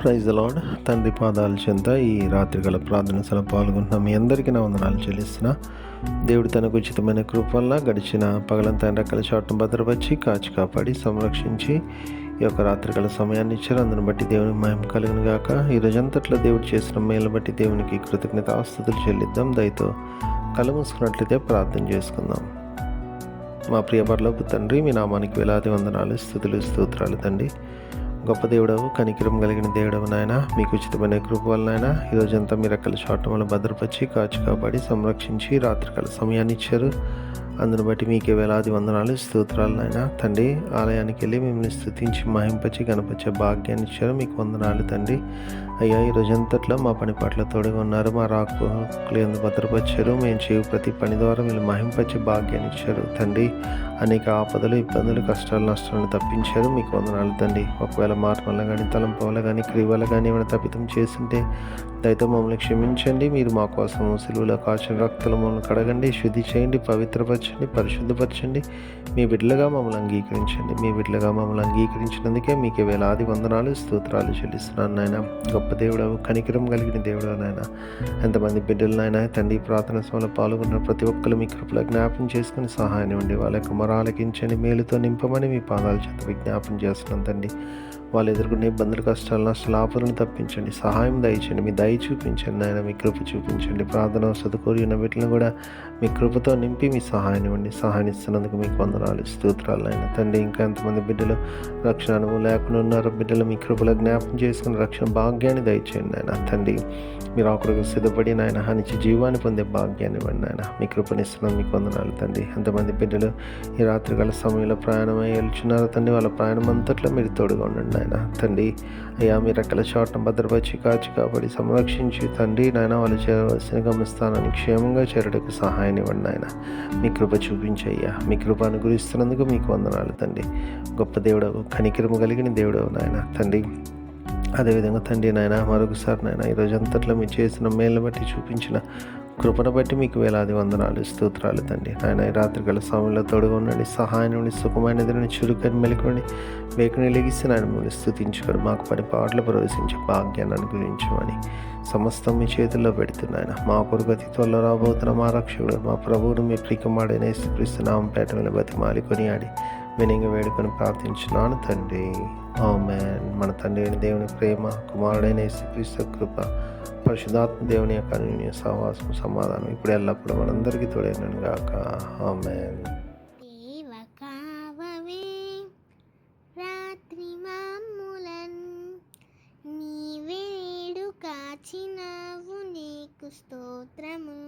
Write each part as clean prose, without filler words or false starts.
Praise the lord. తండ్రి పాదాల చెంత ఈ రాత్రికాల ప్రార్థన సభలో పాల్గొంటున్న మీ అందరికీ నా వందనాలు చెల్లిస్తున్నా. దేవుడు తనకు ఉచితమైన కృప వల్ల గడిచిన పగలంతా రెక్కల చాటును భద్రపరిచి కాచి కాపాడి సంరక్షించి ఈ యొక్క రాత్రికాల సమయాన్ని ఇచ్చారు. అందుని బట్టి దేవునికి మహిమ కలుగును గాక. ఈ రోజంతట్లో దేవుడు చేసిన మేలు బట్టి దేవునికి కృతజ్ఞతాస్తుతులు చెల్లిద్దాం. దయతో కళ్ళు మూసుకున్నట్లయితే ప్రార్థన చేసుకుందాం. మా ప్రియ పరలోకపు తండ్రి, మీ నామానికి వేలాది వందనాలు, స్తుతులు, స్తోత్రాలు తండ్రి. గొప్ప దేవుడవు, కనికరం కలిగిన దేవుడవు నాయన, మీకు ఉచితమైన కృప వల్ల నాయన ఈరోజంతా మీ రెక్కల చాటున వల్ల భద్రపరిచి కాచి కాపాడి సంరక్షించి రాత్రికాల సమయాన్ని ఇచ్చారు. అందును బట్టి మీకే వేలాది వందనాలు, స్తోత్రాలు నాయన. తండ్రి, ఆలయానికి వెళ్ళి మిమ్మల్ని స్తుతించి మహింపచి గణపరిచే భాగ్యాన్ని ఇచ్చారు. మీకు వందనాలు తండ్రి. అయ్యా, ఈ రోజంతట్లో మా పని పట్ల తోడుగా ఉన్నారు. మా రాకులు ఎందుకు భద్రపరిచారు. మేము చేయు ప్రతి పని ద్వారా మీరు మహింపరిచే భాగ్యాన్ని ఇచ్చారు తండ్రి. అనేక ఆపదలు, ఇబ్బందులు, కష్టాలు, నష్టాలను తప్పించారు. మీకు వందనాలు తండ్రి. ఒకవేళ మాట వల్ల కానీ, తలంపు వల్ల కానీ, క్రియ వల్ల కానీ ఏమైనా తప్పితం చేస్తుంటే దయతో మమ్మల్ని క్షమించండి. మీరు మా కోసం సిలువలో కాచిన రక్తుల మమ్మల్ని కడగండి, శుద్ధి చేయండి, పవిత్రపరచండి, పరిశుద్ధపరచండి. మీ బిడ్డలుగా మమ్మల్ని అంగీకరించండి. మీ బిడ్డలుగా మమ్మల్ని అంగీకరించినందుకే మీకే వేలాది వందనాలు, స్తోత్రాలు చెల్లిస్తున్నాను నాయన. గొప్ప దేవుడవు, కనికరం కలిగిన దేవుడవు నాయన. ఎంతమంది బిడ్డలు నాయన తండ్రి ప్రార్థన సభలో పాల్గొన్న ప్రతి ఒక్కరు మీ కృపలో జ్ఞాపం చేసుకుని సహాయం ఇవ్వండి. వాళ్ళ యొక్క మొరాలకించండి, మేలుతో నింపమని మీ పాదాల చేత విజ్ఞాపం చేస్తున్నాం తండ్రి. వాళ్ళు ఎదుర్కొనే ఇబ్బందులు, కష్టాలు, నష్టాలు, ఆపదలను తప్పించండి. సహాయం దయచండి. మీ దయ చూపించండి నాయన. మీ కృప చూపించండి. ప్రార్థన సదుకోరి ఉన్న వీటిని కూడా మీ కృపతో నింపి మీ సహాయం ఇవ్వండి. సహాయం ఇస్తున్నందుకు మీకు వందనాలు, స్తోత్రాలు నాయన తండ్రి. ఇంకా ఎంతమంది బిడ్డలు రక్షణ అనుభవం లేకుండా ఉన్నారో బిడ్డలు మీ కృపలో జ్ఞాపం చేసుకుని రక్షణ భాగ్యాన్ని దయచేయండి నాయన తండ్రి. మీరు ఆకులకు సిద్ధపడి నాయన హనిచి జీవాన్ని పొందే భాగ్యాన్ని ఇవ్వండి నాయన. మీ కృపనిస్తున్నాం, మీకు వందనాలు తండ్రి. ఎంతమంది బిడ్డలు ఈ రాత్రికాల సమయంలో ప్రయాణమై వెళ్తున్నారో తండ్రి, వాళ్ళ ప్రయాణం అంతట్లో మీరు తోడుగా ఉండండి నాయన తండ్రి. అయ్యా, మీ రెక్కల చాటును భద్రపరిచి కాచి కాపాడి సంరక్షించి తండ్రి నాయన, వాళ్ళు చేరవలసిన గమనిస్తానని క్షేమంగా చేరడానికి సహాయాన్ని ఇవ్వండి నాయన. మీ కృప చూపించయ్యా. మీ కృప అనుగ్రహిస్తున్నందుకు మీకు వందనాలు తండ్రి. గొప్ప దేవుడవు, కనికరము కలిగిన దేవుడవు నాయన తండ్రి. అదేవిధంగా తండ్రి నాయన, మరొకసారి నాయన ఈరోజంతట్లో మీరు చేసిన మేలును బట్టి చూపించిన కృపను బట్టి మీకు వేలాది వందనాలు, స్తోత్రాలు తండ్రి. నాయన ఈ రాత్రికాల సమయంలో తోడుగా ఉండండి. సహాయం నుండి, సుఖమైన ఎదురుని, చురుకని మెలుకొని వేకుని లెగిసి నాయన మిమ్మల్ని స్తుతించుకొని మాకు పని పాటలు ప్రవేశించే భాగ్యాన్ని అనుగ్రహించమని సమస్తం మీ చేతుల్లో పెడుతున్నాయన. మా కొరకు అతి త్వరలో రాబోతున్న మా రక్షకుడు, మా ప్రభువును మీ ప్రియకుమారుడైన యేసుక్రీస్తు నామం పేట మీద బతిమాలి కొనియాడి వినంగా వేడుకొని ప్రార్థించున్నాను తండ్రి. ఆమేన్. మన తండ్రి అయిన దేవుని ప్రేమ, కుమారుడైన యేసుక్రీస్తు కృప, పరిశుద్ధాత్మ దేవుని యొక్క అన్యోన్య సహవాసం, సమాధానం ఇప్పుడు ఎల్లప్పుడూ మనందరికీ తోడైనను గాక. ఆమేన్. రాత్రి మాములన్ నీవేడు కాచినావు, నీకు స్తోత్రము.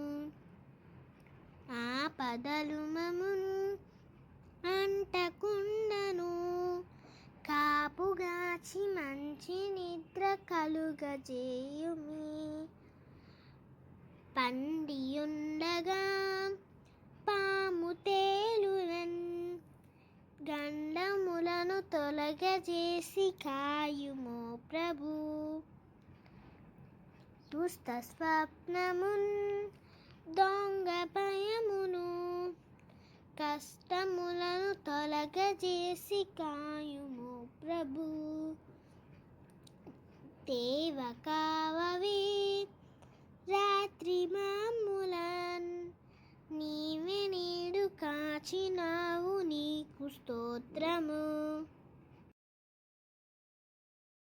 ఆపదలు మమును అంటకుండను, కాపుగాచి మంచి నిద్ర కలుగజేయుమి. పండియుండగా పాము తేలునన్, గండములను తొలగజేసి కాయుమో ప్రభు. దుష్ట స్వప్నమున్, దొంగ భయమును, కష్టములను తొలగజేసి కాయుమో ప్రభు. దేవ కావవే రాత్రి మాములన్, నీవే నేడు కాచినావు, నీకు స్తోత్రము.